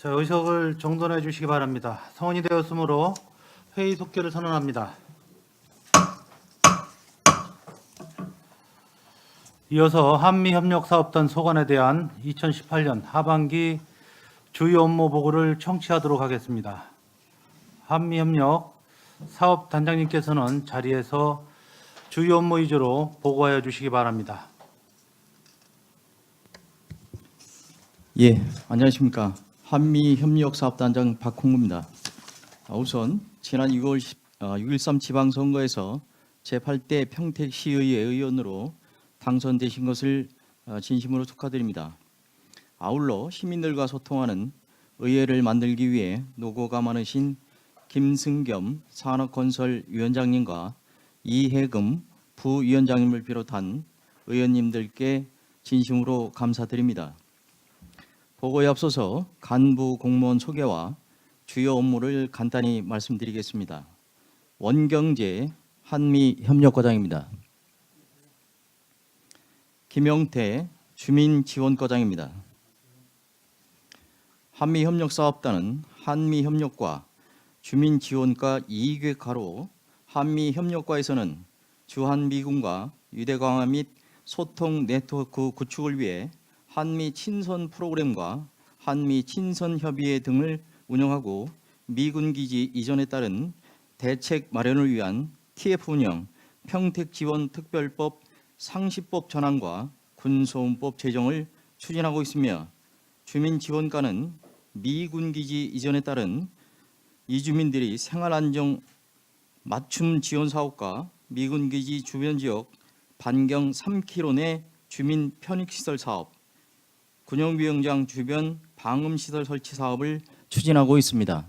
자, 의석을 정돈해 주시기 바랍니다. 성원이 되었으므로 회의 속결을 선언합니다. 이어서 한미협력사업단 소관에 대한 2018년 하반기 주요 업무 보고를 청취하도록 하겠습니다. 한미협력 사업단장님께서는 자리에서 주요 업무 위주로 보고하여 주시기 바랍니다. 예, 안녕하십니까. 한미협력사업단장 박홍구입니다. 우선 지난 6.13 지방선거에서 제8대 평택시의회 의원으로 당선되신 것을 진심으로 축하드립니다. 아울러 시민들과 소통하는 의회를 만들기 위해 노고가 많으신 김승겸 산업건설위원장님과 이해금 부위원장님을 비롯한 의원님들께 진심으로 감사드립니다. 보고에 앞서서 간부 공무원 소개와 주요 업무를 간단히 말씀드리겠습니다. 원경재 한미협력과장입니다. 김영태 주민지원과장입니다. 한미협력사업단은 한미협력과 주민지원과 이익외과로 한미협력과에서는 주한미군과 유대강화 및 소통 네트워크 구축을 위해 한미 친선 프로그램과 한미 친선 협의회 등을 운영하고 미군 기지 이전에 따른 대책 마련을 위한 TF 운영, 평택 지원 특별법 상시법 전환과 군소음법 제정을 추진하고 있으며 주민지원과는 미군 기지 이전에 따른 이주민들이 생활안정 맞춤 지원 사업과 미군 기지 주변 지역 반경 3km 내 주민 편익시설 사업, 군용비행장 주변 방음시설 설치 사업을 추진하고 있습니다.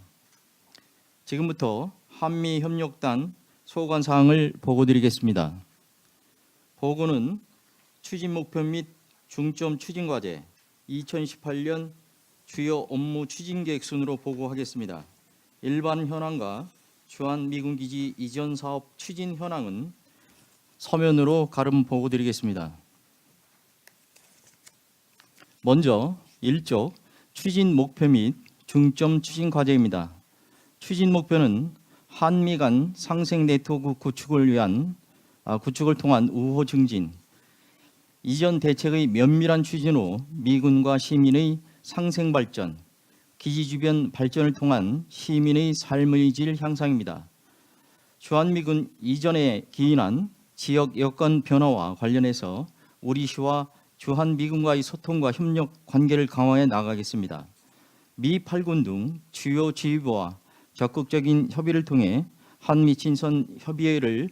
지금부터 한미협력단 소관 사항을 보고드리겠습니다. 보고는 추진 목표 및 중점 추진 과제 2018년 주요 업무 추진 계획 순으로 보고하겠습니다. 일반 현황과 주한미군기지 이전 사업 추진 현황은 서면으로 가름 보고드리겠습니다. 먼저 1쪽 추진 목표 및 중점 추진 과제입니다. 추진 목표는 한미 간 상생 네트워크 구축을 통한 우호 증진, 이전 대책의 면밀한 추진으로 미군과 시민의 상생 발전, 기지 주변 발전을 통한 시민의 삶의 질 향상입니다. 주한미군 이전에 기인한 지역 여건 변화와 관련해서 우리 시와 주한미군과의 소통과 협력 관계를 강화해 나가겠습니다. 미 8군 등 주요 지휘부와 적극적인 협의를 통해 한미 친선 협의회를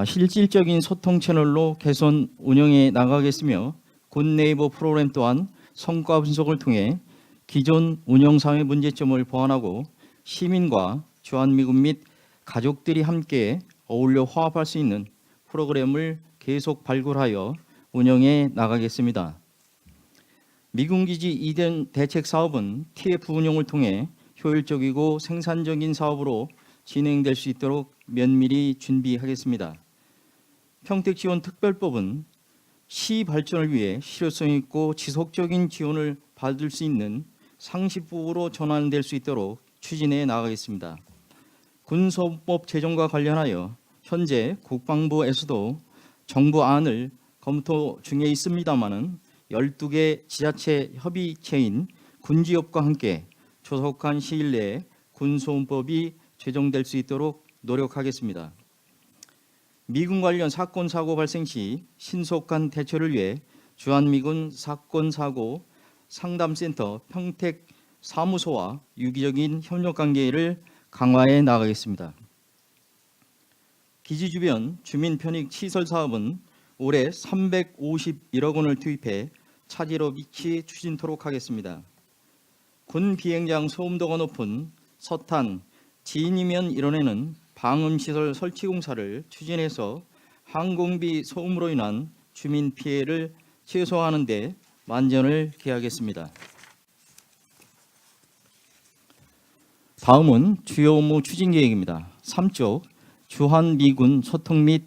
실질적인 소통 채널로 개선 운영해 나가겠으며 군 네이버 프로그램 또한 성과 분석을 통해 기존 운영 사회 문제점을 보완하고 시민과 주한미군 및 가족들이 함께 어울려 화합할 수 있는 프로그램을 계속 발굴하여 운영해 나가겠습니다. 미군기지 이전 대책 사업은 TF 운영을 통해 효율적이고 생산적인 사업으로 진행될 수 있도록 면밀히 준비하겠습니다. 평택지원 특별법은 시 발전을 위해 실효성 있고 지속적인 지원을 받을 수 있는 상시법으로 전환될 수 있도록 추진해 나가겠습니다. 군소음법 제정과 관련하여 현재 국방부에서도 정부안을 검토 중에 있습니다마는 12개 지자체 협의체인 군지협과 함께 조속한 시일 내에 군소음법이 제정될 수 있도록 노력하겠습니다. 미군 관련 사건 사고 발생 시 신속한 대처를 위해 주한미군 사건사고 상담센터 평택 사무소와 유기적인 협력 관계를 강화해 나가겠습니다. 기지 주변 주민 편익 시설 사업은 올해 351억 원을 투입해 차질업 이치 추진토록 하겠습니다. 군 비행장 소음도가 높은 서탄 진이면 일원에는 방음시설 설치 공사를 추진해서 항공비 소음으로 인한 주민 피해를 최소화하는 데 만전을 기하겠습니다. 다음은 주요 업무 추진 계획입니다. 3쪽 주한미군 소통 및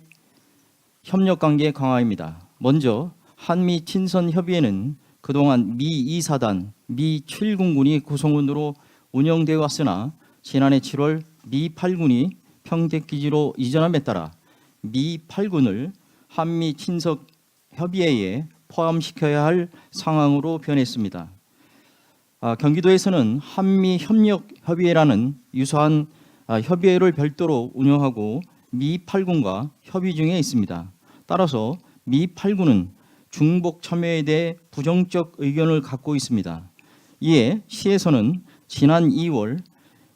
협력관계 강화입니다. 먼저 한미 친선 협의회는 그동안 미 2사단, 미 7군군이 구성원으로 운영되어 왔으나 지난해 7월 미 8군이 평택기지로 이전함에 따라 미 8군을 한미 친석 협의회에 포함시켜야 할 상황으로 변했습니다. 경기도에서는 한미 협력 협의회라는 유사한 협의회를 별도로 운영하고 미 8군과 협의 중에 있습니다. 따라서 미 8군은 중복 참여에 대해 부정적 의견을 갖고 있습니다. 이에 시에서는 지난 2월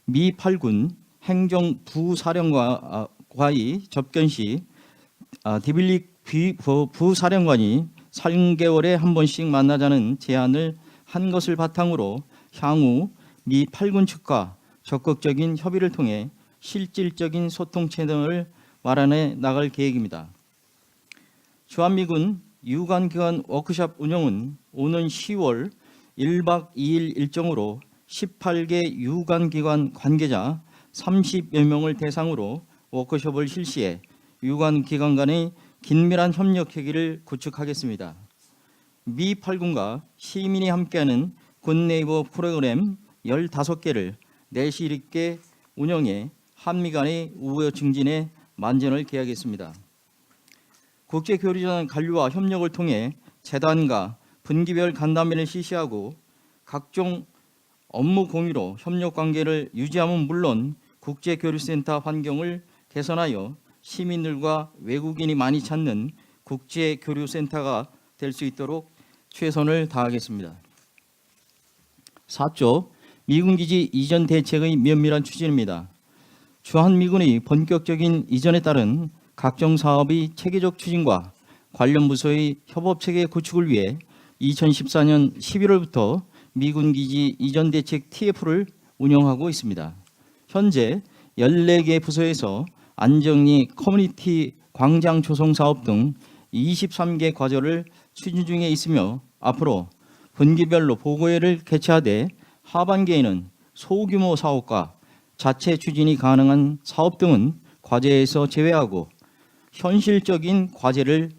미 8군 행정부사령관과의 접견 시 디빌릭 부사령관이 3개월에 한 번씩 만나자는 제안을 한 것을 바탕으로 향후 미 8군 측과 적극적인 협의를 통해 실질적인 소통체 등을 마련해 나갈 계획입니다. 주한미군 유관기관 워크숍 운영은 오는 10월 1박 2일 일정으로 18개 유관기관 관계자 30여 명을 대상으로 워크숍을 실시해 유관기관 간의 긴밀한 협력 회기를 구축하겠습니다. 미 8군과 시민이 함께하는 군 네이버 프로그램 15개를 내실 있게 운영해 한미 간의 우호 증진에 만전을 기하겠습니다. 국제교류전 관료와 협력을 통해 재단과 분기별 간담회를 실시하고 각종 업무 공유로 협력 관계를 유지함은 물론 국제교류센터 환경을 개선하여 시민들과 외국인이 많이 찾는 국제교류센터가 될 수 있도록 최선을 다하겠습니다. 4조 미군기지 이전 대책의 면밀한 추진입니다. 주한미군의 본격적인 이전에 따른 각종 사업의 체계적 추진과 관련 부서의 협업체계 구축을 위해 2014년 11월부터 미군기지 이전 대책 TF를 운영하고 있습니다. 현재 14개 부서에서 안정리 커뮤니티 광장 조성 사업 등 23개 과제를 추진 중에 있으며 앞으로 분기별로 보고회를 개최하되 하반기에는 소규모 사업과 자체 추진이 가능한 사업 등은 과제에서 제외하고 현실적인 과제를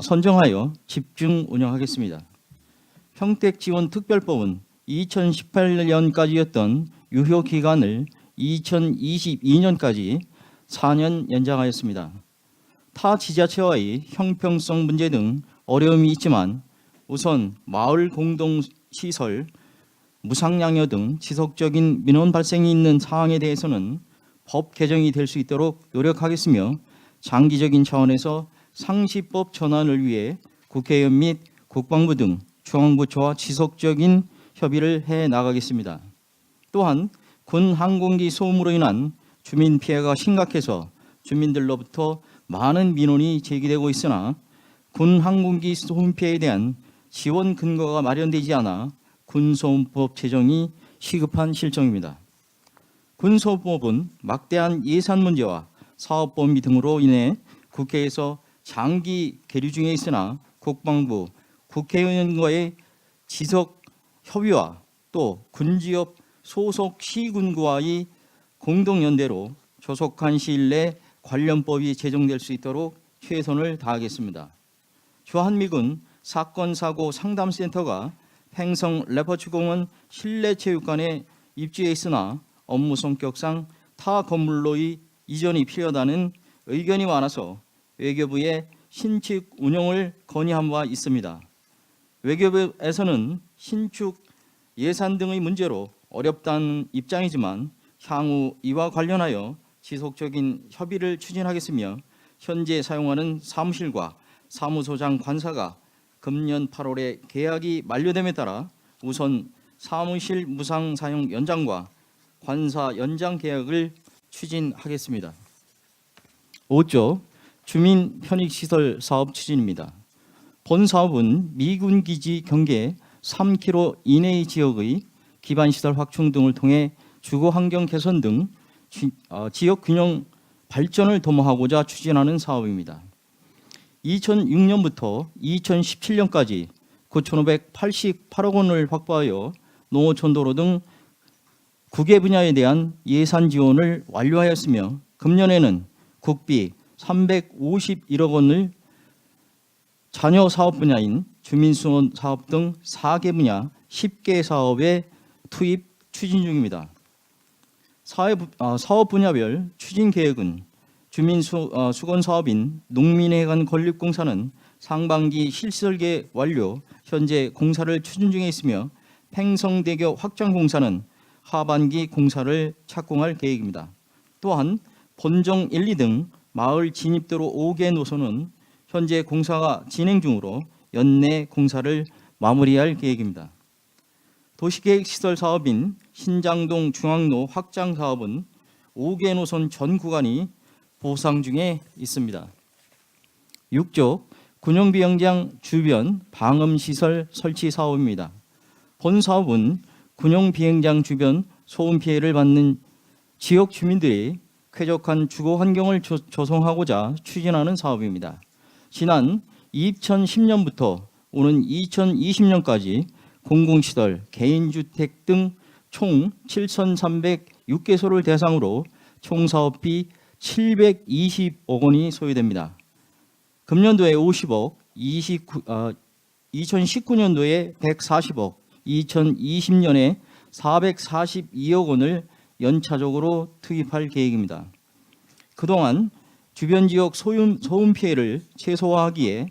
선정하여 집중 운영하겠습니다. 평택지원특별법은 2018년까지였던 유효 기간을 2022년까지 4년 연장하였습니다. 타 지자체와의 형평성 문제 등 어려움이 있지만 우선 마을 공동시설, 무상양료 등 지속적인 민원 발생이 있는 사항에 대해서는 법 개정이 될 수 있도록 노력하겠으며 장기적인 차원에서 상시법 전환을 위해 국회의원 및 국방부 등 중앙부처와 지속적인 협의를 해 나가겠습니다. 또한 군 항공기 소음으로 인한 주민 피해가 심각해서 주민들로부터 많은 민원이 제기되고 있으나 군 항공기 소음 피해에 대한 지원 근거가 마련되지 않아 군소음법 제정이 시급한 실정입니다. 군소음법은 막대한 예산 문제와 사업 범위 등으로 인해 국회에서 장기 계류 중에 있으나 국방부, 국회의원과의 지속 협의와 또 군지역 소속 시군구와의 공동연대로 조속한 시일 내 관련법이 제정될 수 있도록 최선을 다하겠습니다. 주한미군 사건사고 상담센터가 팽성 레퍼츠공원 실내체육관에 입주해 있으나 업무 성격상 타 건물로의 이전이 필요하다는 의견이 많아서 외교부에 신축 운영을 건의한 바 있습니다. 외교부에서는 신축 예산 등의 문제로 어렵다는 입장이지만 향후 이와 관련하여 지속적인 협의를 추진하겠으며 현재 사용하는 사무실과 사무소장 관사가 금년 8월에 계약이 만료됨에 따라 우선 사무실 무상 사용 연장과 관사 연장 계약을 추진하겠습니다. 5조 주민 편익시설 사업 추진입니다. 본 사업은 미군 기지 경계 3km 이내의 지역의 기반시설 확충 등을 통해 주거 환경 개선 등 지역 균형 발전을 도모하고자 추진하는 사업입니다. 2006년부터 2017년까지 9,588억 원을 확보하여 농어촌도로 등 국외 분야에 대한 예산 지원을 완료하였으며 금년에는 국비 351억 원을 자녀 사업 분야인 주민수원 사업 등 4개 분야 10개 사업에 투입 추진 중입니다. 사업 분야별 추진 계획은 주민수건 사업인 농민회관 건립공사는 상반기 실설계 완료, 현재 공사를 추진 중에 있으며 팽성대교 확장공사는 하반기 공사를 착공할 계획입니다. 또한 본정 1, 2등 마을 진입도로 5개 노선은 현재 공사가 진행 중으로 연내 공사를 마무리할 계획입니다. 도시계획시설 사업인 신장동 중앙로 확장 사업은 5개 노선 전 구간이 보상 중에 있습니다. 6조 군용비행장 주변 방음시설 설치 사업입니다. 본 사업은 군용비행장 주변 소음 피해를 받는 지역 주민들이 쾌적한 주거 환경을 조성하고자 추진하는 사업입니다. 지난 2010년부터 오는 2020년까지 공공시설, 개인주택 등 총 7,306개소를 대상으로 총 사업비 720억 원이 소요됩니다. 금년도에 50억, 2019년도에 140억, 2020년에 442억 원을 연차적으로 투입할 계획입니다. 그동안 주변 지역 소음 피해를 최소화하기에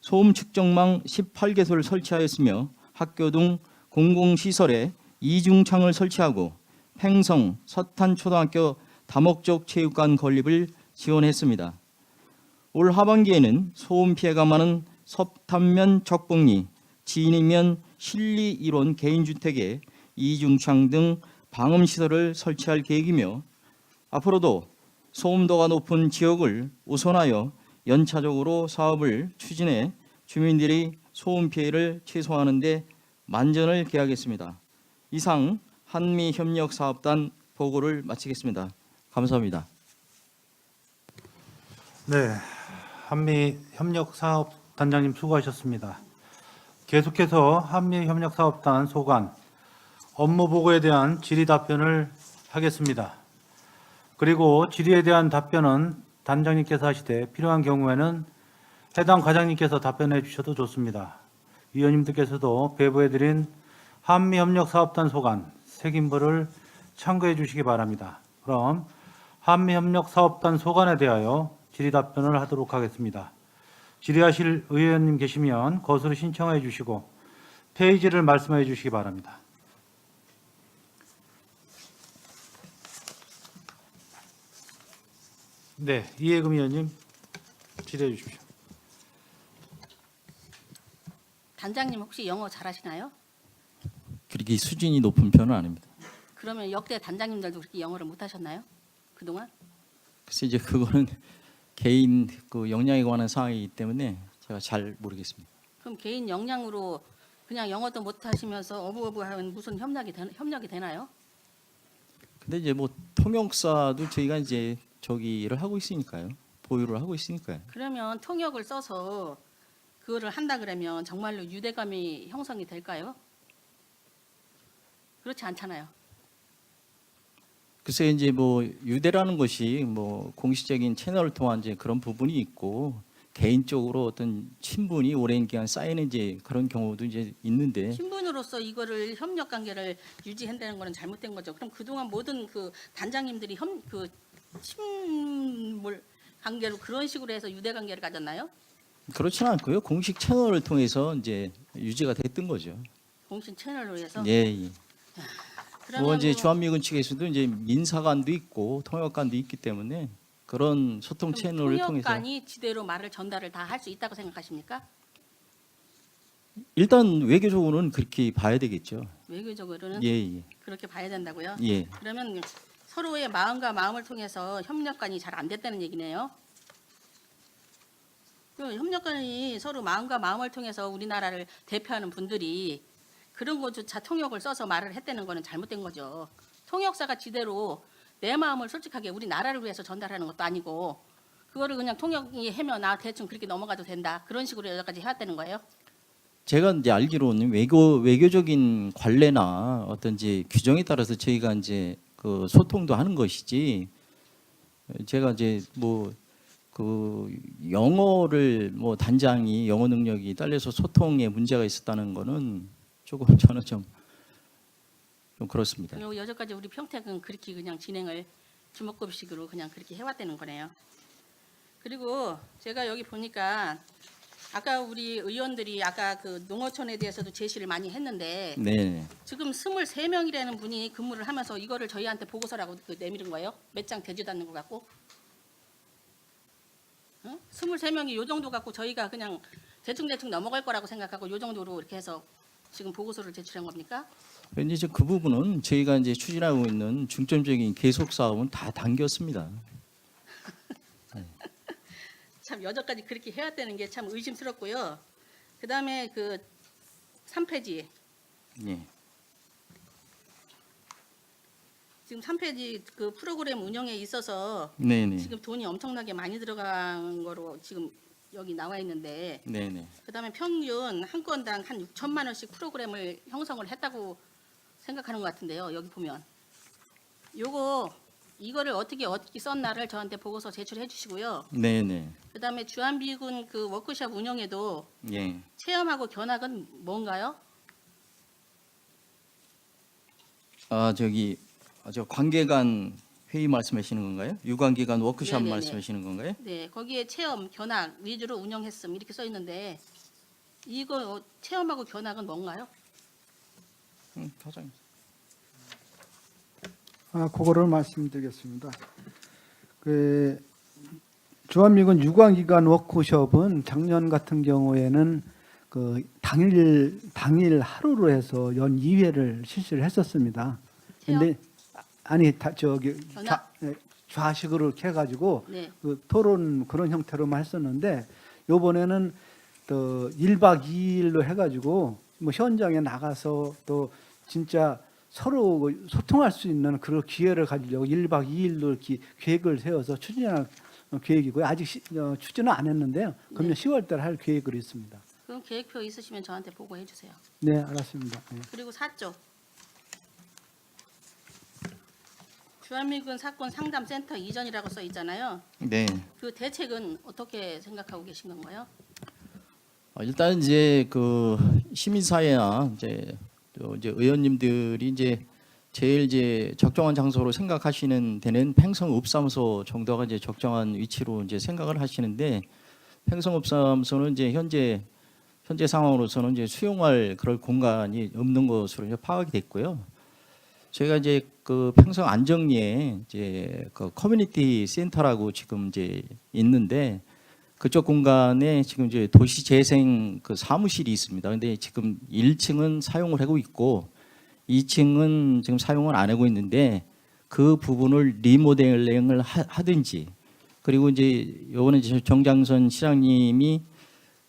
소음 측정망 18개소를 설치하였으며 학교 등 공공시설에 이중창을 설치하고 팽성, 서탄초등학교 다목적 체육관 건립을 지원했습니다. 올 하반기에는 소음 피해가 많은 서탄면 적봉리, 진이면 실리 1원 개인주택에 이중창 등 방음시설을 설치할 계획이며 앞으로도 소음도가 높은 지역을 우선하여 연차적으로 사업을 추진해 주민들이 소음 피해를 최소화하는 데 만전을 기하겠습니다. 이상 한미협력사업단 보고를 마치겠습니다. 감사합니다. 네, 한미협력사업단장님 수고하셨습니다. 계속해서 한미협력사업단 소관 업무 보고에 대한 질의 답변을 하겠습니다. 그리고 질의에 대한 답변은 단장님께서 하시되 필요한 경우에는 해당 과장님께서 답변해 주셔도 좋습니다. 위원님들께서도 배부해드린 한미협력사업단 소관 색인보를 참고해 주시기 바랍니다. 그럼 한미협력사업단 소관에 대하여 질의 답변을 하도록 하겠습니다. 질의하실 의원님 계시면 거수로 신청해 주시고 페이지를 말씀해 주시기 바랍니다. 네, 이해금 의원님 질의해 주십시오. 단장님 혹시 영어 잘하시나요? 그렇게 수준이 높은 편은 아닙니다. 그러면 역대 단장님들도 그렇게 영어를 못하셨나요? 그동안? 그래서 이제 그거는 개인 그 역량에 관한 사항이기 때문에 제가 잘 모르겠습니다. 그럼 개인 역량으로 그냥 영어도 못하시면서 어부어부하면 무슨 협력이 되나요? 근데 이제 뭐 통역사도 저희가 이제 저기를 하고 있으니까요. 보유를 하고 있으니까요. 그러면 통역을 써서 그거를 한다 그러면 정말로 유대감이 형성이 될까요? 그렇지 않잖아요. 글쎄 이제 뭐 유대라는 것이 뭐 공식적인 채널을 통한 이제 그런 부분이 있고 개인적으로 어떤 친분이 오랜 기간 쌓이는 이제 그런 경우도 이제 있는데 신분으로서 이거를 협력 관계를 유지한다는 거는 잘못된 거죠. 그럼 그동안 모든 그 단장님들이 그 친물 관계로 그런 식으로 해서 유대 관계를 가졌나요? 그렇지는 않고요. 공식 채널을 통해서 이제 유지가 됐던 거죠. 공식 채널로 해서. 예. 예. 그러면 뭐 이제 뭐 주한미군 측에서도 이제 민사관도 있고 통역관도 있기 때문에 그런 소통 그럼 채널을 통해서 통역관이 지대로 말을 전달을 다 할 수 있다고 생각하십니까? 일단 외교적으로는 그렇게 봐야 되겠죠. 외교적으로는 예, 예. 그렇게 봐야 된다고요? 예. 그러면 서로의 마음과 마음을 통해서 협력관이 잘 안 됐다는 얘기네요. 그 협력관이 서로 마음과 마음을 통해서 우리나라를 대표하는 분들이 그런 것조차 통역을 써서 말을 했다는 거는 잘못된 거죠. 통역사가 지대로 내 마음을 솔직하게 우리나라를 위해서 전달하는 것도 아니고 그거를 그냥 통역이 하면 대충 그렇게 넘어가도 된다. 그런 식으로 여기까지 해왔다는 거예요. 제가 이제 알기로는 외교적인 관례나 어떤 이제 규정에 따라서 저희가 이제 그 소통도 하는 것이지 제가 이제 뭐 그 영어를 뭐 단장이 영어 능력이 딸려서 소통에 문제가 있었다는 거는 조금 저는 좀 그렇습니다. 그리고 여태까지 우리 평택은 그렇게 그냥 진행을 주먹급식으로 그냥 그렇게 해왔다는 거네요. 그리고 제가 여기 보니까 아까 우리 의원들이 아까 그 농어촌에 대해서도 제시를 많이 했는데 네. 지금 23명이라는 분이 근무를 하면서 이거를 저희한테 보고서라고 그 내밀은 거예요? 몇 장 되지도 않는 것 같고. 응? 23명이 요 정도 갖고 저희가 그냥 대충 넘어갈 거라고 생각하고 요 정도로 이렇게 해서 지금 보고서를 제출한 겁니까? 이제 지금 그 부분은 저희가 이제 추진하고 있는 중점적인 계속 사업은 다 당겼습니다. 참 여전까지 그렇게 해왔다는 게 참 의심스럽고요. 그다음에 그 3페이지 예. 지금 3페이지 그 프로그램 운영에 있어서 네네. 지금 돈이 엄청나게 많이 들어간 거로 지금 여기 나와 있는데 네네. 그다음에 평균 한 건당 한 6천만 원씩 프로그램을 형성을 했다고 생각하는 것 같은데요. 여기 보면 이거를 어떻게 썼나를 저한테 보고서 제출해 주시고요. 네네. 그다음에 주한미군 그 워크숍 운영에도 예. 체험하고 견학은 뭔가요? 저 관계간 회의 말씀하시는 건가요? 유관기관 워크숍 네네네. 말씀하시는 건가요? 네, 거기에 체험, 견학 위주로 운영했음 이렇게 써 있는데 이거 체험하고 견학은 뭔가요? 사장님. 그거를 말씀드리겠습니다. 그 주한미군 유관기관 워크숍은 작년 같은 경우에는 그 당일 하루로 해서 연 2회를 실시를 했었습니다. 체험? 근데 아니 저기 견학? 좌식으로 이렇게 해가지고 네. 그 토론 그런 형태로만 했었는데 요번에는 또 1박 2일로 해가지고 뭐 현장에 나가서 또 진짜 서로 소통할 수 있는 그런 기회를 가지려고 1박 2일로 이렇게 계획을 세워서 추진할 계획이고요. 아직 추진은 안 했는데요. 금년 네. 10월 달에 할 계획으로 있습니다. 그럼 계획표 있으시면 저한테 보고해 주세요. 네, 알았습니다. 네. 그리고 4조 주한미군 사건 상담 센터 이전이라고 써 있잖아요. 네. 그 대책은 어떻게 생각하고 계신 건가요? 일단 이제 그 시민사회나 또 이제 의원님들이 이제 제일 이제 적정한 장소로 생각하시는 데는 팽성읍사무소 정도가 이제 적정한 위치로 이제 생각을 하시는데 팽성읍사무소는 이제 현재 상황으로서는 이제 수용할 그럴 공간이 없는 것으로 이제 파악이 됐고요. 저희가 이제 그 팽성 안정리에 이제 그 커뮤니티 센터라고 지금 이제 있는데 그쪽 공간에 지금 이제 도시재생 그 사무실이 있습니다. 근데 지금 1층은 사용을 하고 있고 2층은 지금 사용을 안 하고 있는데 그 부분을 리모델링을 하든지 그리고 이제 요거는 이제 정장선 시장님이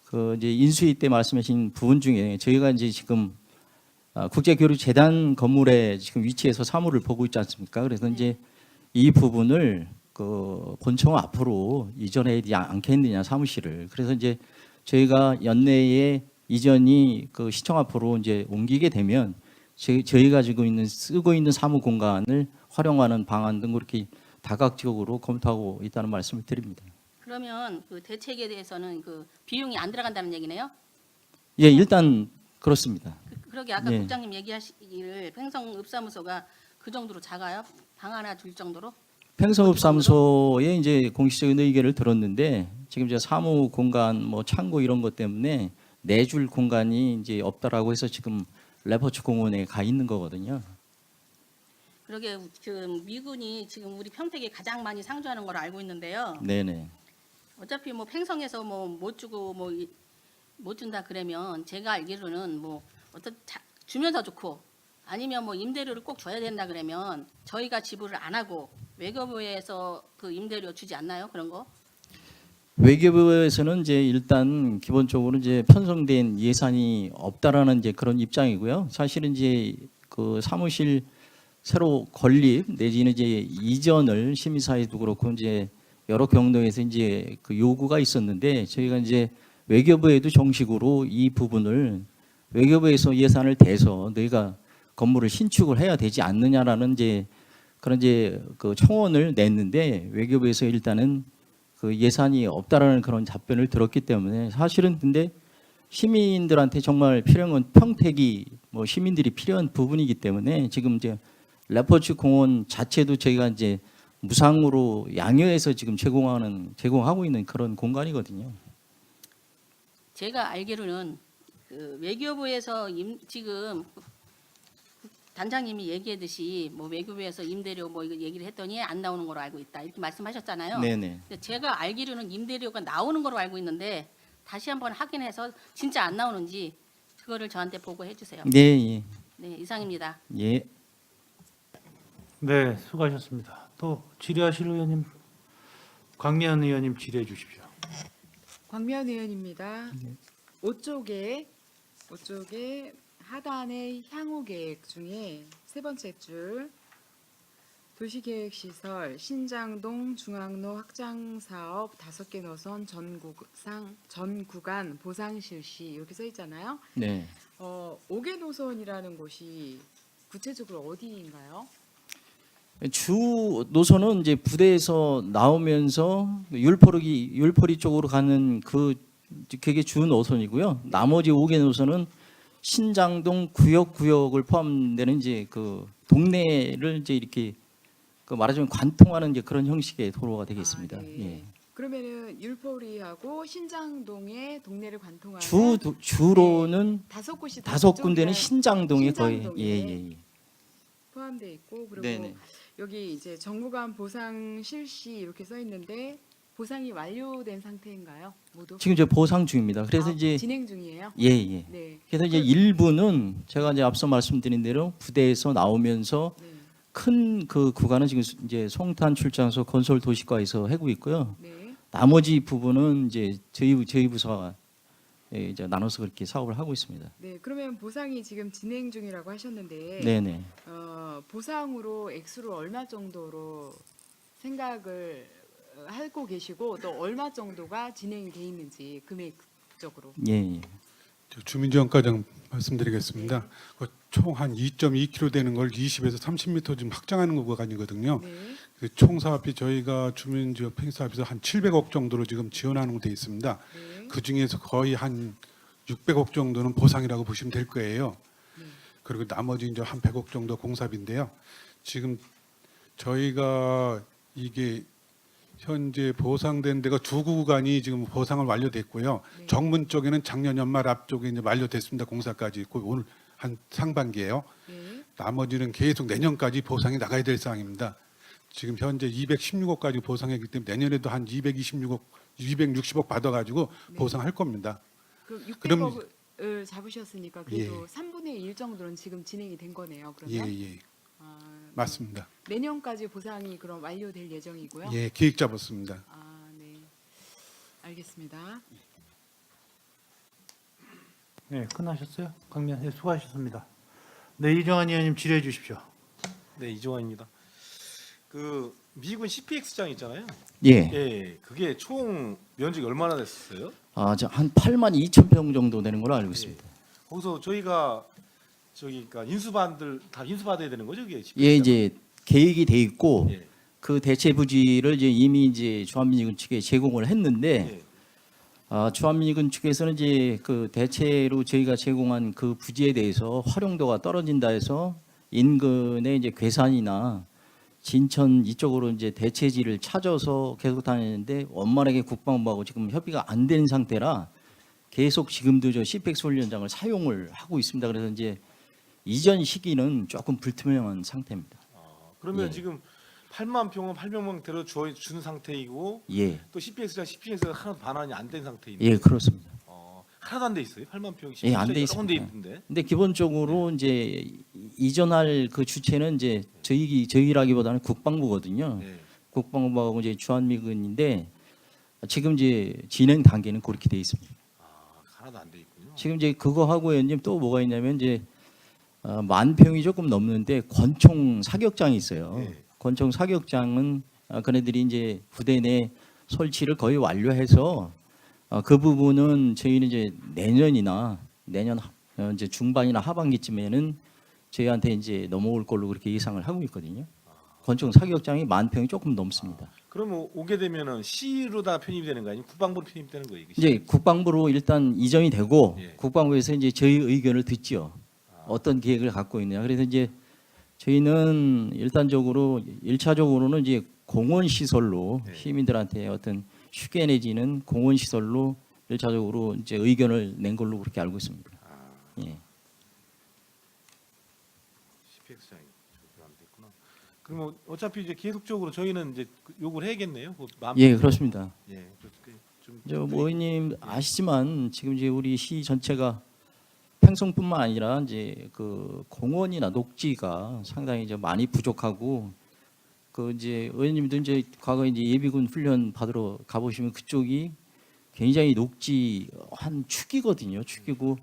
그 이제 인수위 때 말씀하신 부분 중에 저희가 이제 지금 국제교류재단 건물에 지금 위치해서 사무를 보고 있지 않습니까? 그래서 이제 이 부분을 그 본청 앞으로 이전해야 되지 않겠느냐 사무실을. 그래서 이제 저희가 연내에 이전이 그 시청 앞으로 이제 옮기게 되면 저희가 지금 쓰고 있는 사무 공간을 활용하는 방안 등 그렇게 다각적으로 검토하고 있다는 말씀을 드립니다. 그러면 그 대책에 대해서는 그 비용이 안 들어간다는 얘기네요. 예, 일단 그렇습니다. 그러게 아까 네. 국장님 얘기하시기를 팽성읍사무소가 그 정도로 작아요? 방 하나 둘 정도로? 팽성읍사무소에 이제 공식적인 의견을 들었는데 지금 이제 사무 공간 뭐 창고 이런 것 때문에 내줄 공간이 이제 없다라고 해서 지금 레퍼츠 공원에 가 있는 거거든요. 그러게 그 미군이 지금 우리 평택에 가장 많이 상주하는 걸 알고 있는데요. 네네. 어차피 뭐 팽성에서 뭐 못 주고 뭐 못 준다 그러면 제가 알기로는 뭐 주면 더 좋고 아니면 뭐 임대료를 꼭 줘야 된다 그러면 저희가 지불을 안 하고 외교부에서 그 임대료 주지 않나요? 그런 거? 외교부에서는 이제 일단 기본적으로 이제 편성된 예산이 없다라는 이제 그런 입장이고요. 사실은 이제 그 사무실 새로 건립 내지는 이제 이전을 시민사회도 그렇고 이제 여러 경로에서 이제 그 요구가 있었는데 저희가 이제 외교부에도 정식으로 이 부분을 외교부에서 예산을 대서 너희가 건물을 신축을 해야 되지 않느냐라는 이제 그런 이제 그 청원을 냈는데 외교부에서 일단은 그 예산이 없다라는 그런 답변을 들었기 때문에 사실은 근데 시민들한테 정말 필요한 건 평택이 뭐 시민들이 필요한 부분이기 때문에 지금 이제 레퍼츠 공원 자체도 저희가 이제 무상으로 양여해서 지금 제공하고 있는 그런 공간이거든요. 제가 알기로는 그 외교부에서 지금 단장님이 얘기했듯이 뭐 외교부에서 임대료 뭐 이거 얘기를 했더니 안 나오는 걸로 알고 있다 이렇게 말씀하셨잖아요. 네네. 근데 제가 알기로는 임대료가 나오는 걸로 알고 있는데 다시 한번 확인해서 진짜 안 나오는지 그거를 저한테 보고해 주세요. 네, 예, 네, 이상입니다. 예. 네, 수고하셨습니다. 또 질의하실 의원님, 광미안 의원님 질의해 주십시오. 광미안 의원입니다. 5쪽에 하단의 향후 계획 중에 세 번째 줄 도시계획시설 신장동 중앙로 확장 사업 5개 노선 전 구간 보상 실시 이렇게 써 있잖아요. 네. 5개 노선이라는 곳이 구체적으로 어디인가요? 주 노선은 이제 부대에서 나오면서 율포리 쪽으로 가는 그게 주 노선이고요. 나머지 5개 노선은 신장동 구역을 포함되는 이제 그 동네를 이제 이렇게 그 말하자면 관통하는 이제 그런 형식의 도로가 되겠습니다. 아, 네. 예. 그러면은 율포리하고 신장동의 동네를 관통하는 주로는 다섯 곳이 다 5군데는 그쪽에 신장동에 거의 신장동에 예. 포함되어 있고 그리고 네네. 여기 이제 정부간 보상 실시 이렇게 써 있는데 보상이 완료된 상태인가요? 모두? 지금 이제 보상 중입니다. 그래서 이제 진행 중이에요. 예. 네. 그래서 이제 일부는 제가 이제 앞서 말씀드린 대로 부대에서 나오면서 네. 큰 그 구간은 지금 이제 송탄 출장소 건설 도시과에서 하고 있고요. 네. 나머지 부분은 이제 저희 부서가 이제 나눠서 그렇게 사업을 하고 있습니다. 네. 그러면 보상이 지금 진행 중이라고 하셨는데 네네. 보상으로 액수를 얼마 정도로 생각을 하고 계시고 또 얼마 정도가 진행이 돼 있는지 금액적으로. 예. 주민지원과장 말씀드리겠습니다. 총 한 2.2km 되는 걸 20에서 30m 좀 확장하는 구간이거든요. 네. 총 사업비 저희가 주민지원 평사업에서 한 700억 정도로 지금 지원하는 곳에 있습니다. 네. 그 중에서 거의 한 600억 정도는 보상이라고 보시면 될 거예요. 그리고 나머지 이제 한 100억 정도 공사비인데요. 지금 저희가 이게 현재 보상된 데가 두 구간이 지금 보상을 완료됐고요. 네. 정문 쪽에는 작년 연말 앞쪽에 이제 완료됐습니다. 공사까지 있고 오늘 한 상반기예요. 네. 나머지는 계속 내년까지 보상이 나가야 될 상황입니다. 지금 현재 216억까지 보상했기 때문에 내년에도 한 226억, 260억 받아가지고 네. 보상할 겁니다. 그럼 그럼- 600억을 잡으셨으니까 그래도 3분의 1 정도는 지금 진행이 된 거네요. 그러면 예, 아, 맞습니다. 내년까지 보상이 그럼 완료될 예정이고요. 예, 계획 잡았습니다. 아, 네. 알겠습니다. 네, 끝나셨어요? 광미안, 네, 수고하셨습니다. 네, 이정환 의원님 질의해 주십시오. 네, 이종환입니다. 그 미군 CPX장 있잖아요. 예. 예, 그게 총 면적이 얼마나 됐었어요? 한 8만 2천 평 정도 되는 걸로 알고 있습니다. 거기서 저희가 그러니까 인수반들 다 인수받아야 되는 거죠, 그게? 예, 이제 계획이 돼 있고 예. 그 대체 부지를 이제 이미 이제 주한미군 측에 제공을 했는데 예. 주한미군 측에서는 이제 그 대체로 저희가 제공한 그 부지에 대해서 활용도가 떨어진다 해서 인근의 이제 괴산이나 진천 이쪽으로 이제 대체지를 찾아서 계속 다니는데 원만하게 국방부하고 지금 협의가 안 된 상태라 계속 지금도 저 CPX 훈련장을 사용을 하고 있습니다. 그래서 이제 이전 시기는 조금 불투명한 상태입니다. 그러면 예. 지금 8만 평은 800명대로 준 상태이고 예, 또 CPX가 하나도 반환이 안 된 상태인데. 예, 그렇습니다. 하나도 안 돼 있어요. 8만 평이 예, 안 돼 여러 있습니다. 군데 있는데. 근데 기본적으로 이제 이전할 그 주체는 이제 저희라기보다는 국방부거든요. 예. 국방부하고 이제 주한미군인데 지금 이제 진행 단계는 그렇게 돼 있습니다. 하나도 안 돼 있군요. 지금 이제 그거 하고 의원님 또 뭐가 있냐면 이제 10,000평이 조금 넘는데 권총 사격장이 있어요. 예. 권총 사격장은 그네들이 이제 부대 내 설치를 거의 완료해서 그 부분은 저희는 이제 내년 이제 중반이나 하반기쯤에는 저희한테 이제 넘어올 걸로 그렇게 예상을 하고 있거든요. 권총 사격장이 10,000평이 조금 넘습니다. 그러면 오게 되면은 시로다 편입이 되는 거 아니면 국방부로 편입되는 거예요? 이게? 이제 국방부로 일단 이전이 되고 예. 국방부에서 이제 저희 의견을 듣죠. 어떤 계획을 갖고 있느냐. 그래서 이제 저희는 일단적으로 1차적으로는 이제 공원 시설로 네. 시민들한테 어떤 휴게 내지는 공원 시설로 1차적으로 이제 의견을 낸 걸로 그렇게 알고 있습니다. 예. CPX장이 안 됐구나. 그러면 어차피 이제 계속적으로 저희는 이제 요구를 해야겠네요. 그 마음- 예, 그렇습니다. 예. 좀 뭐 의원님 아시지만 지금 이제 우리 시 전체가 팽성뿐만 아니라 이제 그 공원이나 녹지가 상당히 이제 많이 부족하고 그 이제 의원님도 이제 과거에 이제 예비군 훈련 받으러 가보시면 그쪽이 굉장히 녹지 한 축이거든요. 축이고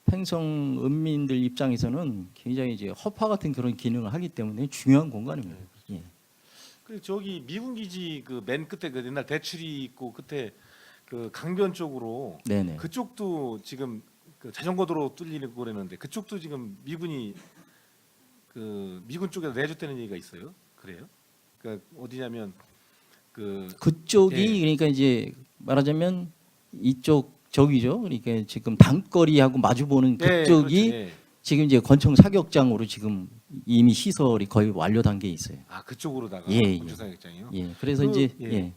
팽성 은민들 입장에서는 굉장히 이제 허파 같은 그런 기능을 하기 때문에 중요한 공간입니다. 예. 그 저기 미군 기지 그 맨 끝에 그 옛날 대출이 있고 끝에 그 강변 쪽으로 네네. 그쪽도 지금 그 자전거 도로 뚫리고 그러는데 그쪽도 지금 미군이 그 미군 쪽에서 내줬다는 얘기가 있어요. 그래요? 그러니까 어디냐면 그 그쪽이 예. 그러니까 이제 말하자면 이쪽 저기죠. 그러니까 지금 단거리하고 마주 보는 예, 그쪽이 그렇죠. 예. 지금 이제 권총 사격장으로 지금 이미 시설이 거의 완료 단계에 있어요. 아 그쪽으로다가 예, 예. 군주사격장이요. 예. 그래서 그, 이제 예. 예.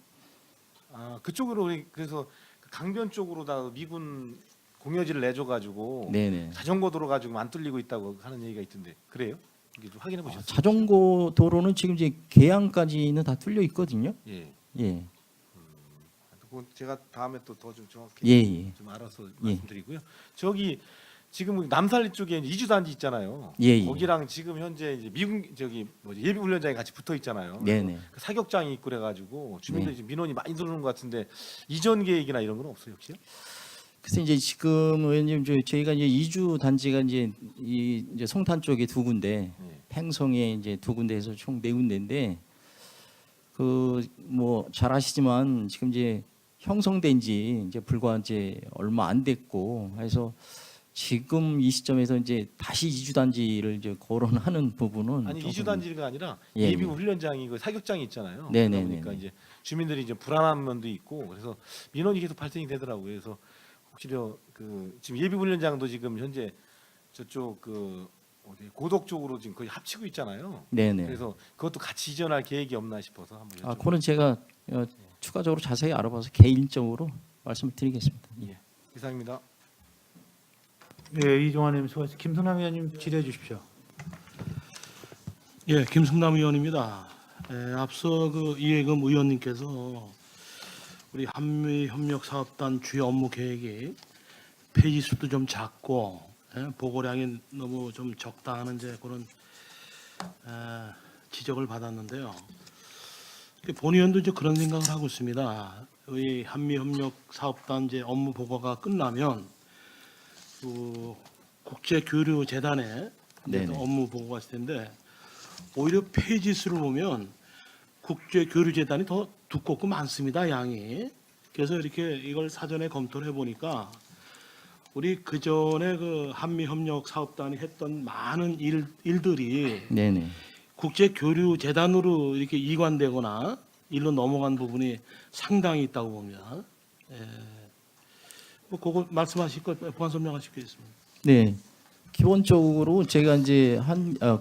아 그쪽으로 그래서 그 강변 쪽으로다 미군 공여지를 내줘가지고 네네. 자전거 도로 가지고 안 뚫리고 있다고 하는 얘기가 있던데 그래요? 이게 좀 확인해 보셨어요? 자전거 도로는 지금 이제 계양까지는 다 뚫려 있거든요. 예. 예. 그건 제가 다음에 또 더 좀 정확히 예, 예. 좀 알아서 예. 말씀드리고요. 저기 지금 남산리 쪽에 이주 단지 있잖아요. 예, 예. 거기랑 지금 현재 이제 미군 저기 뭐지 예비 훈련장이 같이 붙어 있잖아요. 네네. 그 사격장이 있고 그래가지고 주민들이 네. 지금 민원이 많이 들어오는 것 같은데 이전 계획이나 이런 건 없어요 혹시요? 그래서 이제 지금 의원님 저희가 이제 이주 단지가 이제 이제 송탄 쪽에 2군데, 예. 팽성에 이제 2군데에서 총 4군데인데 그 뭐 잘 아시지만 지금 이제 형성된 지 이제 불과 이제 얼마 안 됐고 해서 지금 이 시점에서 이제 다시 이주 단지를 이제 거론하는 부분은 아니 조금- 이주 단지가 아니라 예, 예비 예. 훈련장이 그 사격장이 있잖아요. 네네네네. 그러다 보니까 이제 주민들이 이제 불안한 면도 있고 그래서 민원이 계속 발생이 되더라고요. 그래서 혹시려 그 지금 예비 훈련장도 지금 현재 저쪽 그 어디 고덕 쪽으로 지금 거의 합치고 있잖아요. 네네. 그래서 그것도 같이 이전할 계획이 없나 싶어서 한번 아, 여쭤볼게요. 그거는 제가 추가적으로 자세히 알아봐서 개인적으로 말씀을 드리겠습니다. 예. 이상입니다. 예, 이종환 의원님 수고하셨습니다. 김승남 의원님 질의해 주십시오. 예, 김승남 의원입니다. 앞서 그 이해금 의원님께서 우리 한미협력사업단 주요 업무 계획이 페이지 수도 좀 작고 보고량이 너무 좀 적다 하는 이제 그런 지적을 받았는데요. 본 의원도 이제 그런 생각을 하고 있습니다. 이 한미협력사업단 이제 업무 보고가 끝나면 그 국제교류재단에 네네. 업무 보고가 있을 텐데 오히려 페이지 수를 보면 국제교류재단이 더 두껍고 많습니다, 양이. 그래서 이렇게 이걸 사전에 검토를 해보니까 우리 그 전에 그 한미협력사업단이 했던 많은 일들이 네네. 국제교류재단으로 이렇게 이관되거나 일로 넘어간 부분이 상당히 있다고 봅니다. 뭐 그거 말씀하실 거 보완 설명하시겠습니다. 네. 기본적으로 제가 이제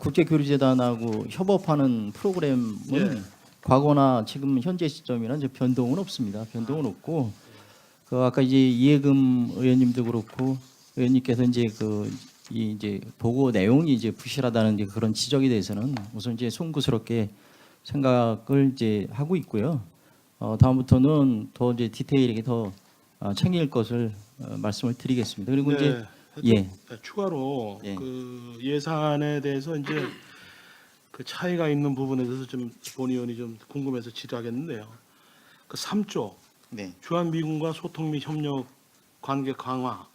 국제교류재단하고 협업하는 프로그램은 예. 과거나 지금 현재 시점이나 이제 변동은 없습니다. 변동은 없고 그 아까 이제 이해금 의원님도 그렇고 의원님께서 이제 이 이제 보고 내용이 이제 부실하다는 이제 그런 지적에 대해서는 우선 이제 송구스럽게 생각을 이제 하고 있고요. 다음부터는 더 이제 디테일하게 더 챙길 것을 말씀을 드리겠습니다. 그리고 이제 예. 추가로 예. 그 예산에 대해서 이제 그 차이가 있는 부분에 대해서 좀 본 의원이 좀 궁금해서 질의하겠는데요. 그 3조 네. 주한미군과 소통 및 협력 관계 강화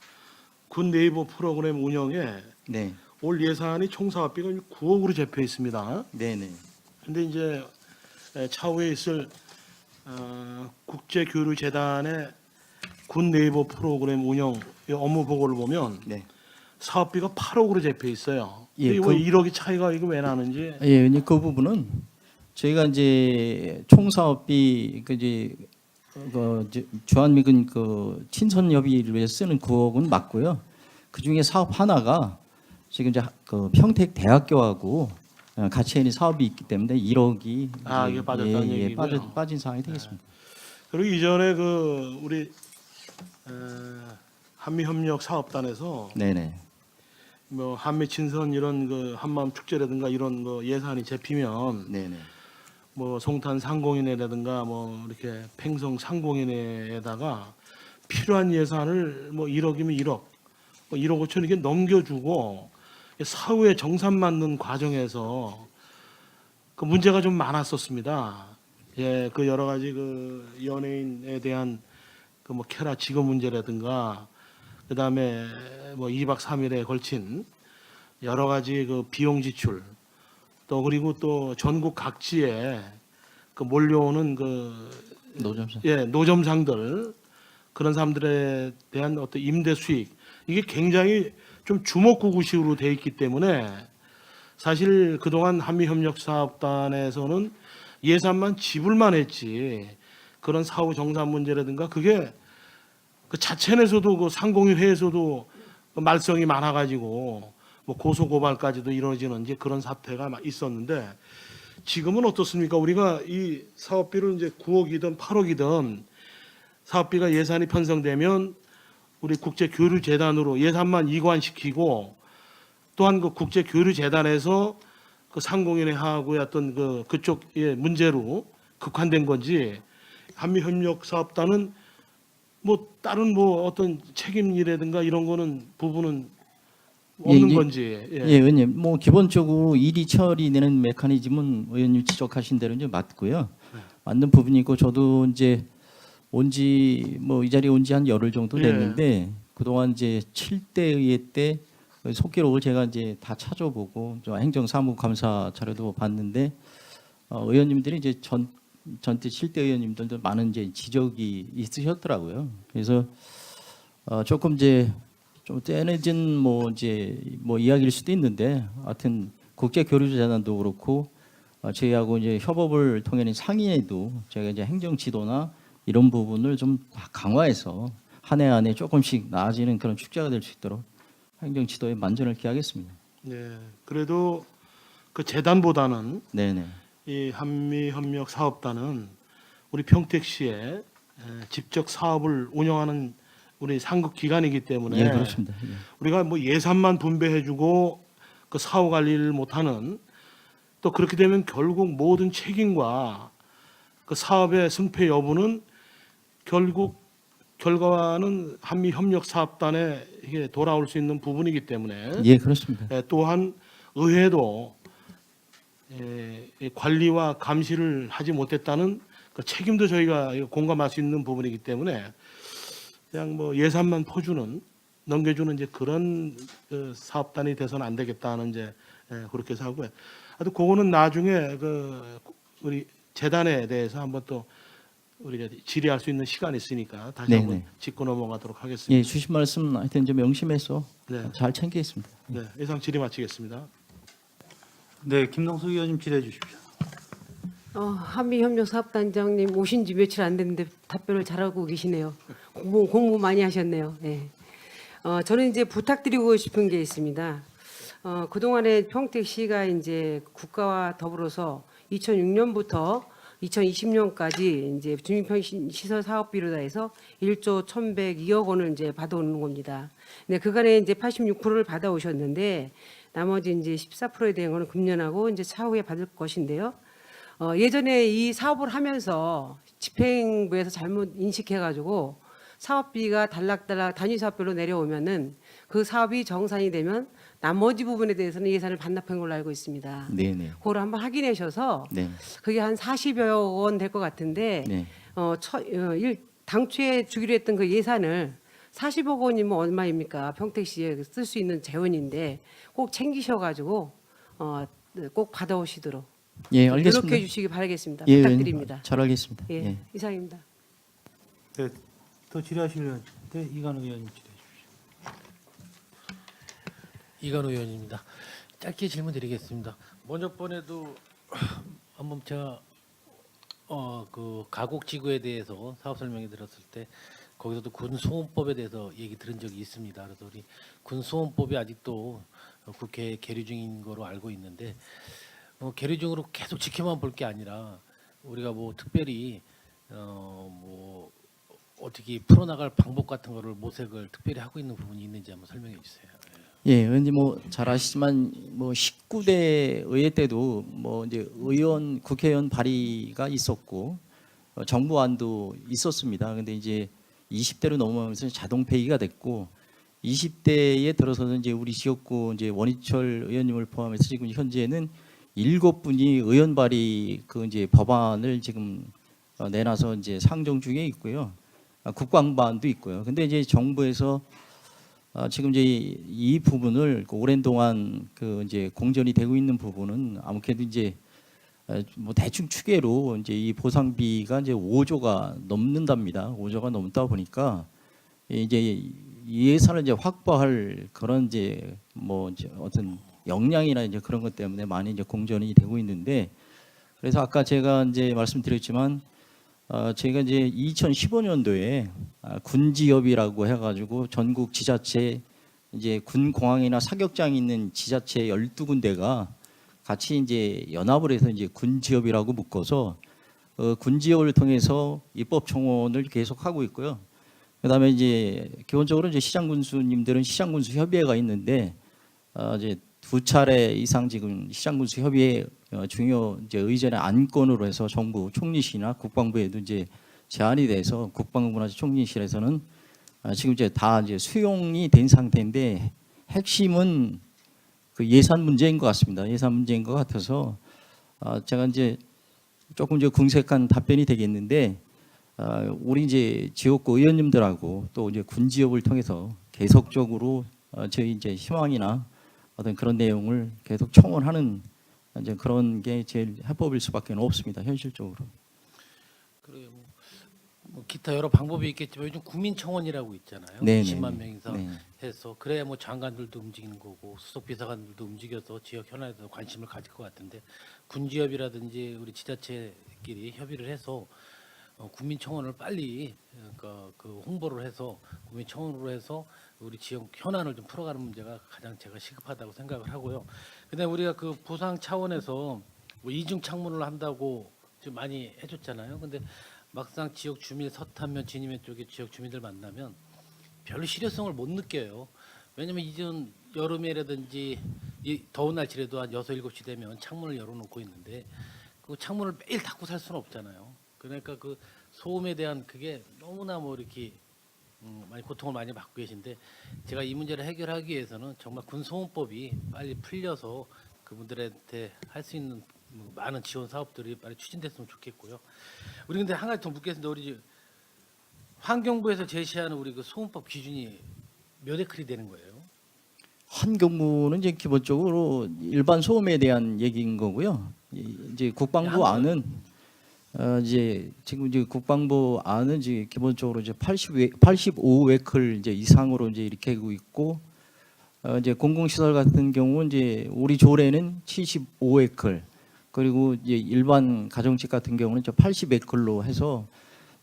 군 네이버 프로그램 운영에 네. 올 예산이 총 사업비가 9억으로 잡혀 있습니다. 네네. 근데 이제 차후에 있을 국제교류재단의 군 네이버 프로그램 운영 업무 보고를 보면 네. 사업비가 8억으로 잡혀 있어요. 예, 이거 그- 1억이 차이가 이거 왜 나는지. 예, 그 부분은 저희가 이제 총사업비 주한미군 친선협의를 위해서 쓰는 9억은 맞고요. 그 중에 사업 하나가 지금 이제 그 평택 대학교하고 같이 하는 사업이 있기 때문에 1억이 이게 빠졌다는 얘기고요. 빠진 상황이 되겠습니다. 그리고 이전에 그 우리 한미협력 사업단에서 네네. 뭐 한미 친선 이런 그 한마음 축제라든가 이런 거 예산이 잡히면 네네. 뭐 송탄 상공인회라든가 뭐 이렇게 팽성 상공인회에다가 필요한 예산을 뭐 1억이면 1억, 뭐 1억 5천 이렇게 넘겨주고 사후에 정산 맞는 과정에서 그 문제가 좀 많았었습니다. 예, 그 여러 가지 그 연예인에 대한 그 뭐 캐라 직업 문제라든가 그다음에 뭐 2박 3일에 걸친 여러 가지 그 비용 지출 또 그리고 또 전국 각지에 그 몰려오는 그 노점상. 노점상들 그런 사람들에 대한 어떤 임대 수익 이게 굉장히 좀 주먹구구식으로 돼 있기 때문에 사실 그동안 한미협력사업단에서는 예산만 지불만 했지 그런 사후 정산 문제라든가 그게 그 자체내에서도 그 상공회에서도 그 말썽이 많아가지고 뭐 고소 고발까지도 이루어지는 이제 그런 사태가 막 있었는데 지금은 어떻습니까? 우리가 이 사업비를 이제 9억이든 8억이든 사업비가 예산이 편성되면 우리 국제교류재단으로 예산만 이관시키고 또한 그 국제교류재단에서 그 상공인회하고의 어떤 그쪽의 문제로 극한된 건지 한미협력사업단은 뭐 다른 뭐 어떤 책임이라든가 이런 거는 부분은 없는 건지. 예, 의원님. 뭐 기본적으로 일이 처리되는 메커니즘은 의원님 지적하신 대로 이제 맞고요. 맞는 부분이고 저도 이제 온지 뭐 이 자리에 온 지 한 열흘 정도 됐는데 그동안 이제 7대 의회 때 속기록을 제가 이제 다 찾아보고 좀 행정사무감사 자료도 봤는데 의원님들이 이제 전때 7대 의원님들도 많은 이제 지적이 있으셨더라고요. 그래서 조금 이제 좀 떼내진 뭐 이제 뭐 이야기일 수도 있는데 하여튼 국제교류재단도 그렇고 저희하고 이제 협업을 통해 상의에도 저희가 이제 행정 지도나 이런 부분을 좀 강화해서 한 해 안에 조금씩 나아지는 그런 축제가 될 수 있도록 행정 지도에 만전을 기하겠습니다. 네. 그래도 그 재단보다는 네네. 이 한미협력 사업단은 우리 평택시에 직접 사업을 운영하는 우리 상급 기관이기 때문에 예, 그렇습니다. 예. 우리가 뭐 예산만 분배해주고 그 사후 관리를 못하는 또 그렇게 되면 결국 모든 책임과 그 사업의 승패 여부는 결국 결과는 한미협력사업단에 이게 돌아올 수 있는 부분이기 때문에 예, 그렇습니다. 또한 의회도 관리와 감시를 하지 못했다는 그 책임도 저희가 공감할 수 있는 부분이기 때문에 그냥 뭐 예산만 퍼주는 넘겨주는 이제 그런 그 사업단이 돼서는 안 되겠다는 이제 그렇게 해서 하고요. 하여튼 그거는 나중에 그 우리 재단에 대해서 한번 또 우리가 질의할 수 있는 시간이 있으니까 다시 네네. 한번 짚고 넘어가도록 예, 하겠습니다. 주신 말씀 하여튼 좀 명심해서 네, 잘 챙기겠습니다. 네, 이상 질의 마치겠습니다. 네, 김동수 의원님 질의해 주십시오. 한미협력사업단장님 오신 지 며칠 안 됐는데 답변을 잘하고 계시네요. 공부 많이 하셨네요. 네. 저는 이제 부탁드리고 싶은 게 있습니다. 그동안에 평택시가 이제 국가와 더불어서 2006년부터 2020년까지 이제 주민편의시설 사업비로 다 해서 1조 1,102억 원을 이제 받아오는 겁니다. 근데 그간에 이제 86%를 받아오셨는데 나머지 이제 14%에 대한 거는 금년하고 이제 차후에 받을 것인데요. 예전에 이 사업을 하면서 집행부에서 잘못 인식해가지고 사업비가 단락단락 단위 사업별로 내려오면은 그 사업이 정산이 되면 나머지 부분에 대해서는 예산을 반납한 걸로 알고 있습니다. 네네. 그걸 한번 확인하셔서 네. 그게 한 40여 원 될 것 같은데 네. 당초에 주기로 했던 그 예산을 40억 원이면 얼마입니까? 평택시에 쓸 수 있는 재원인데 꼭 챙기셔가지고 꼭 받아오시도록 예, 알겠습니다. 노력해 주시기 바라겠습니다. 예, 부탁드립니다. 의원님, 잘 알겠습니다. 예, 예. 이상입니다. 네, 더 질의하실 의원, 네, 이관우 의원님 질의해 주십시오. 이관우 의원입니다. 짧게 질문드리겠습니다. 먼저 번에도 한번 제가 그 가곡 지구에 대해서 사업 설명회 들었을 때 거기서도 군소음법에 대해서 얘기 들은 적이 있습니다. 그래서 우리 군소음법이 아직도 국회에 계류 중인 거로 알고 있는데 계류 중으로 계속 지켜만 볼 게 아니라 우리가 뭐 특별히 뭐 어떻게 풀어나갈 방법 같은 거를 모색을 특별히 하고 있는 부분이 있는지 한번 설명해 주세요. 예, 왠지 뭐 잘 아시지만 뭐 19대 의회 때도 뭐 이제 국회의원 발의가 있었고 정부안도 있었습니다. 근데 이제 20대로 넘어가면서 자동 폐기가 됐고 20대에 들어서는 이제 우리 지역구 이제 원희철 의원님을 포함해서 지금 현재는 7분이 의원 발의 그 이제 법안을 지금 내놔서 이제 상정 중에 있고요. 국방부안도 있고요. 근데 이제 정부에서 지금 이제 이 부분을 오랜 동안 그 이제 공전이 되고 있는 부분은 아무래도 이제 뭐 대충 추계로 이제 이 보상비가 이제 5조가 넘는답니다. 5조가 넘다 보니까 이제 이 예산을 이제 확보할 그런 이제 뭐 이제 어떤 역량이나 이제 그런 것 때문에 많이 이제 공전이 되고 있는데 그래서 아까 제가 이제 말씀드렸지만 저희가 이제 2015년도에 군지협이라고 해가지고 전국 지자체 이제 군공항이나 사격장이 있는 지자체 12군데가 같이 이제 연합을 해서 이제 군지협이라고 묶어서 군지협을 통해서 입법 청원을 계속 하고 있고요. 그다음에 이제 기본적으로 이제 시장군수님들은 시장군수 협의회가 있는데 이제 2차례 이상 지금 시장군수 협의회 중요 이제 의전의 안건으로 해서 정부 총리실이나 국방부에도 이제 제안이 돼서 국방부나 총리실에서는 지금 이제 다 이제 수용이 된 상태인데 핵심은 그 예산 문제인 것 같습니다. 예산 문제인 것 같아서 제가 이제 조금 이제 궁색한 답변이 되겠는데 우리 이제 지역구 의원님들하고 또 이제 군지협을 통해서 계속적으로 저희 이제 희망이나 어떤 그런 내용을 계속 청원하는 이제 그런 게 제일 해법일 수밖에 없습니다. 현실적으로. 그리고 뭐 기타 여러 방법이 있겠지만 요즘 국민청원이라고 있잖아요. 네, 20만 네, 명이서 네. 해서 그래야 뭐 장관들도 움직이는 거고 수석 비서관들도 움직여서 지역 현안에도 관심을 가질 것 같은데 군지협이라든지 우리 지자체끼리 협의를 해서 국민청원을 빨리 그러니까 그 홍보를 해서 국민청원으로 해서 우리 지역 현안을 좀 풀어가는 문제가 가장 제가 시급하다고 생각을 하고요. 근데 우리가 그 보상 차원에서 뭐 이중 창문을 한다고 지금 많이 해줬잖아요. 근데 막상 지역 주민 서탄면 진입면 쪽에 지역 주민들 만나면 별로 실효성을 못 느껴요. 왜냐면 이전 여름이라든지 이 더운 날씨라도 한 6, 7시 되면 창문을 열어놓고 있는데 그 창문을 매일 닫고 살 수는 없잖아요. 그러니까 그 소음에 대한 그게 너무나 뭐 이렇게 많이 고통을 많이 받고 계신데 제가 이 문제를 해결하기 위해서는 정말 군소음법이 빨리 풀려서 그분들한테 할 수 있는 많은 지원 사업들이 빨리 추진됐으면 좋겠고요. 우리 근데 한 가지 더 묻겠습니다. 우리 환경부에서 제시하는 우리 그 소음법 기준이 몇 에크리 되는 거예요? 환경부는 이제 기본적으로 일반 소음에 대한 얘기인 거고요. 이제 국방부 안은 이제 지금 이제 국방부 안은 이제 기본적으로 이제 85웨클 이제 이상으로 이제 이렇게 하고 있고 이제 공공시설 같은 경우 이제 우리 조례는 75웨클 그리고 이제 일반 가정집 같은 경우는 80웨클로 해서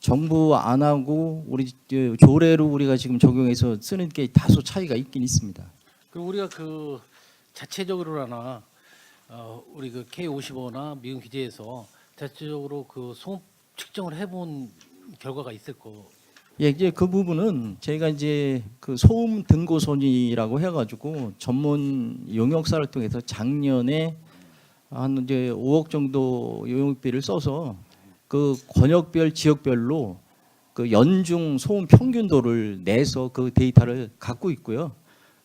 정부 안하고 우리 조례로 우리가 지금 적용해서 쓰는 게 다소 차이가 있긴 있습니다. 그럼 우리가 그 자체적으로나 우리 그 K55나 미군 기지에서 자체적으로 그 소음 측정을 해본 결과가 있을 거. 예, 이제 그 부분은 저희가 이제 그 소음 등고선이라고 해가지고 전문 용역사를 통해서 작년에 한 이제 5억 정도 용역비를 써서 그 권역별 지역별로 그 연중 소음 평균도를 내서 그 데이터를 갖고 있고요.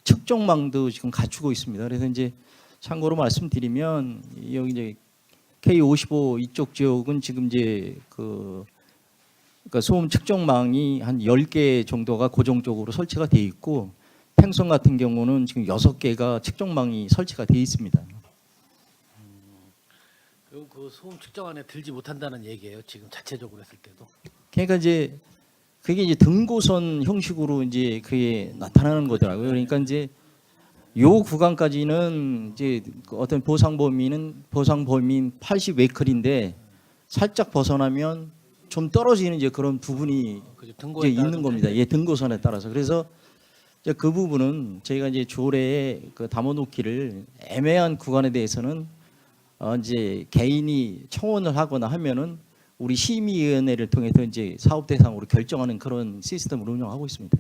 측정망도 지금 갖추고 있습니다. 그래서 이제 참고로 말씀드리면 여기 이제 K55 이쪽 지역은 지금 이제 그러니까 소음 측정망이 한 10개 정도가 고정적으로 설치가 돼 있고 팽성 같은 경우는 지금 6개가 측정망이 설치가 돼 있습니다. 그럼 그 소음 측정 안에 들지 못한다는 얘기예요. 지금 자체적으로 했을 때도. 그러니까 이제 그게 이제 등고선 형식으로 이제 그게 나타나는 거더라고요. 그러니까 이제 요 구간까지는 이제 그 어떤 보상 범위는 보상 범위인 80웨이클인데 살짝 벗어나면 좀 떨어지는 이제 그런 부분이 그죠. 이제 등고에 따라 있는 좀 겁니다. 달라요. 예, 등고선에 따라서. 그래서 이제 그 부분은 저희가 이제 조례에 그 담아놓기를 애매한 구간에 대해서는 이제 개인이 청원을 하거나 하면은 우리 심의위원회를 통해서 이제 사업 대상으로 결정하는 그런 시스템을 운영하고 있습니다.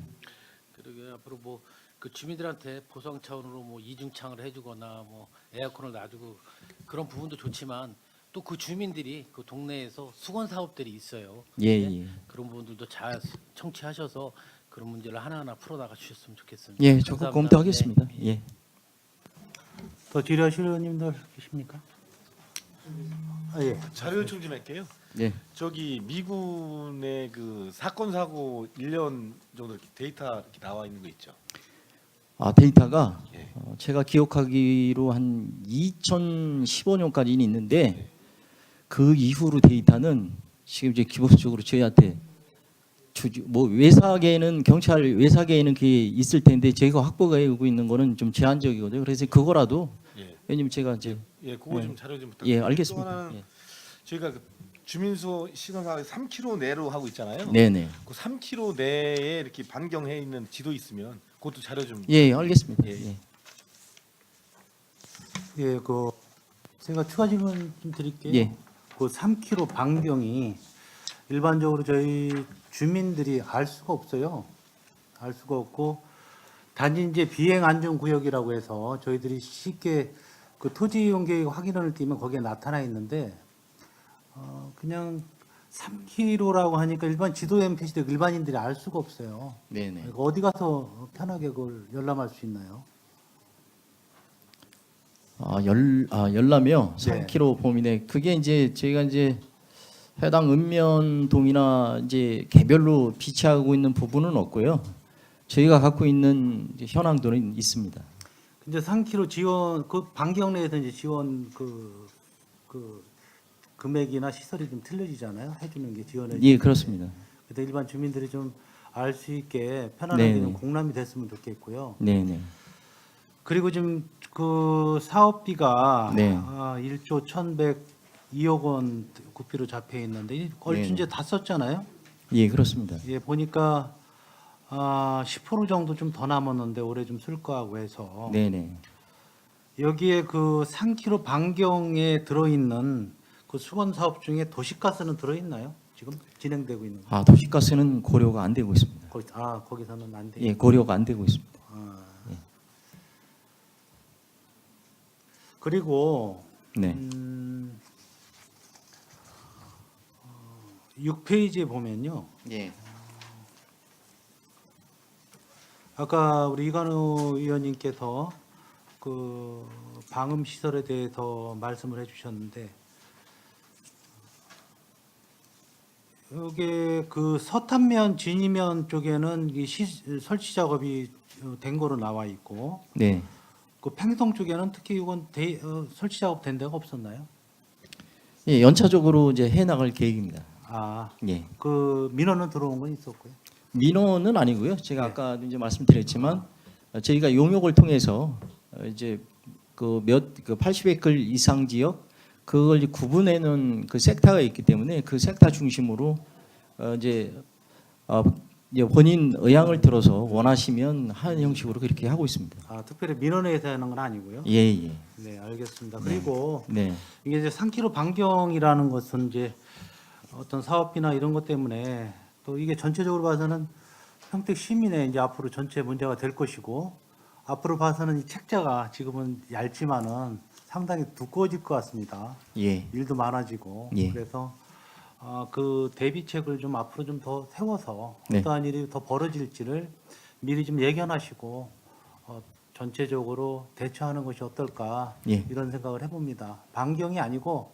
그러게 앞으로 뭐 그 주민들한테 보상 차원으로 뭐 이중창을 해주거나 뭐 에어컨을 놔주고 그런 부분도 좋지만 또 그 주민들이 그 동네에서 수건 사업들이 있어요. 예, 네? 예. 그런 부분들도 잘 청취하셔서 그런 문제를 하나하나 풀어나가 주셨으면 좋겠습니다. 예, 적극 감사합니다. 검토하겠습니다. 네. 예. 더 질의하실 의원님들 계십니까? 예. 자료 요청 좀 할게요. 예. 저기 미군의 그 사건 사고 1년 정도 이렇게 데이터 이렇게 나와 있는 거 있죠. 아, 데이터가 예. 제가 기억하기로 한 2015년까지는 있는데 그 이후로 데이터는 지금 이제 기본적으로 저희한테 뭐 외사계에는 경찰 외사계에는 그게 있을 텐데 저희가 확보하고 있는 거는 좀 제한적이거든요. 그래서 그거라도 예. 왜냐면 제가 이제 예, 그거 예. 좀 자료 좀 부탁드립니다. 예, 또 알겠습니다. 하나는 예. 저희가 그 주민수 시설사업 3km 내로 하고 있잖아요. 네네. 그 3km 내에 이렇게 반경해 있는 지도 있으면 그것도 자료 좀. 예, 알겠습니다. 예. 예. 예, 그 제가 추가 질문 좀 드릴게요. 예. 그 3km 반경이 일반적으로 저희 주민들이 알 수가 없어요. 알 수가 없고 단지 이제 비행 안전 구역이라고 해서 저희들이 쉽게 그 토지 이용 계획 확인을 띄면 거기에 나타나 있는데 그냥 3km라고 하니까 일반 지도에 표시돼 일반인들이 알 수가 없어요. 네네. 그러니까 어디 가서 편하게 그걸 열람할 수 있나요? 열라며 네. 3km 범위 내 그게 이제 저희가 이제 해당 읍면동이나 이제 개별로 비치하고 있는 부분은 없고요. 저희가 갖고 있는 이제 현황도는 있습니다. 근데 3km 지원 그 반경 내에서 이제 지원 그 금액이나 시설이 좀 틀려지잖아요. 해주는 게 지원을. 예, 그렇습니다. 그래서 일반 주민들이 좀 알 수 있게 편안하게 네. 좀 공람이 됐으면 좋겠고요. 네네. 그리고 지금 그 사업비가 네. 1조 1,102억 원 국비로 잡혀 있는데 이 얼추 네. 이제 다 썼잖아요. 예, 그렇습니다. 예, 보니까 10% 정도 좀 더 남았는데 올해 좀 쓸 거하고 해서 네네. 여기에 그 3km 반경에 들어있는 그 수건 사업 중에 도시가스는 들어있나요? 지금 진행되고 있는 거. 도시가스는 고려가 안 되고 있습니다. 거기서는 안 돼. 예, 고려가 안 되고 있습니다. 예. 그리고 네. 6페이지에 보면요. 예. 아까 우리 이관우 의원님께서 그 방음 시설에 대해서 말씀을 해주셨는데 여기 그 서탄면 진이면 쪽에는 이 설치 작업이 된 거로 나와 있고 네. 그 팽성 쪽에는 특히 이건 설치 작업 된 데가 없었나요? 예, 연차적으로 이제 해 나갈 계획입니다. 예. 그 민원은 들어온 건 있었고요. 민원은 아니고요. 제가 네. 아까 이제 말씀드렸지만 저희가 용역을 통해서 이제 그 80에클 이상 지역 그걸 이제 구분해 놓은 그 섹터가 있기 때문에 그 섹터 중심으로 이제 본인 의향을 들어서 원하시면 하는 형식으로 그렇게 하고 있습니다. 특별히 민원에 대해서 하는 건 아니고요. 예, 예. 네, 알겠습니다. 그리고 네. 이게 이제 3km 반경이라는 것은 이제 어떤 사업비나 이런 것 때문에 또 이게 전체적으로 봐서는 평택 시민의 이제 앞으로 전체 문제가 될 것이고 앞으로 봐서는 이 책자가 지금은 얇지만은 상당히 두꺼워질 것 같습니다. 예. 일도 많아지고 예. 그래서 그 대비책을 좀 앞으로 좀 더 세워서 네. 어떠한 일이 더 벌어질지를 미리 좀 예견하시고 전체적으로 대처하는 것이 어떨까 예. 이런 생각을 해봅니다. 반경이 아니고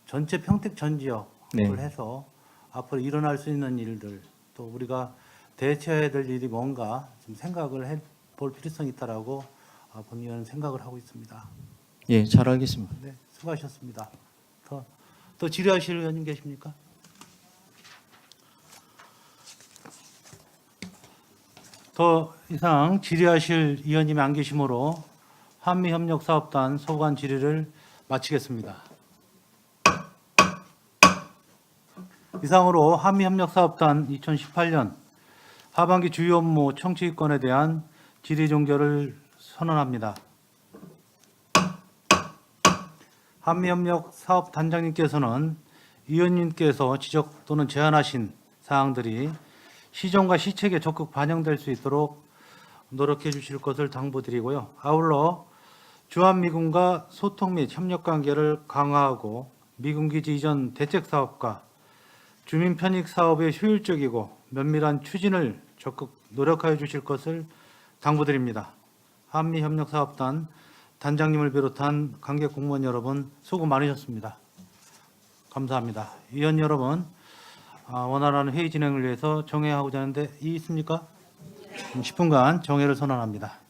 전체 평택 전 지역을 네. 해서 앞으로 일어날 수 있는 일들 또 우리가 대처해야 될 일이 뭔가 좀 생각을 해볼 필요성이 있다라고 본의원은 생각을 하고 있습니다. 예, 잘 알겠습니다. 네, 수고하셨습니다. 더 질의하실 의원님 계십니까? 더 이상 질의하실 의원님이 안 계시므로 한미협력사업단 소관 질의를 마치겠습니다. 이상으로 한미협력사업단 2018년 하반기 주요 업무 청취권에 대한 질의 종결을 선언합니다. 한미협력사업단장님께서는 위원님께서 지적 또는 제안하신 사항들이 시정과 시책에 적극 반영될 수 있도록 노력해 주실 것을 당부드리고요. 아울러 주한미군과 소통 및 협력 관계를 강화하고 미군 기지 이전 대책 사업과 주민 편익 사업의 효율적이고 면밀한 추진을 적극 노력하여 주실 것을 당부드립니다. 한미협력사업단 단장님을 비롯한 관계 공무원 여러분 수고 많으셨습니다. 감사합니다. 위원 여러분, 원활한 회의 진행을 위해서 정회하고자 하는데 이의 있습니까? 10분간 정회를 선언합니다.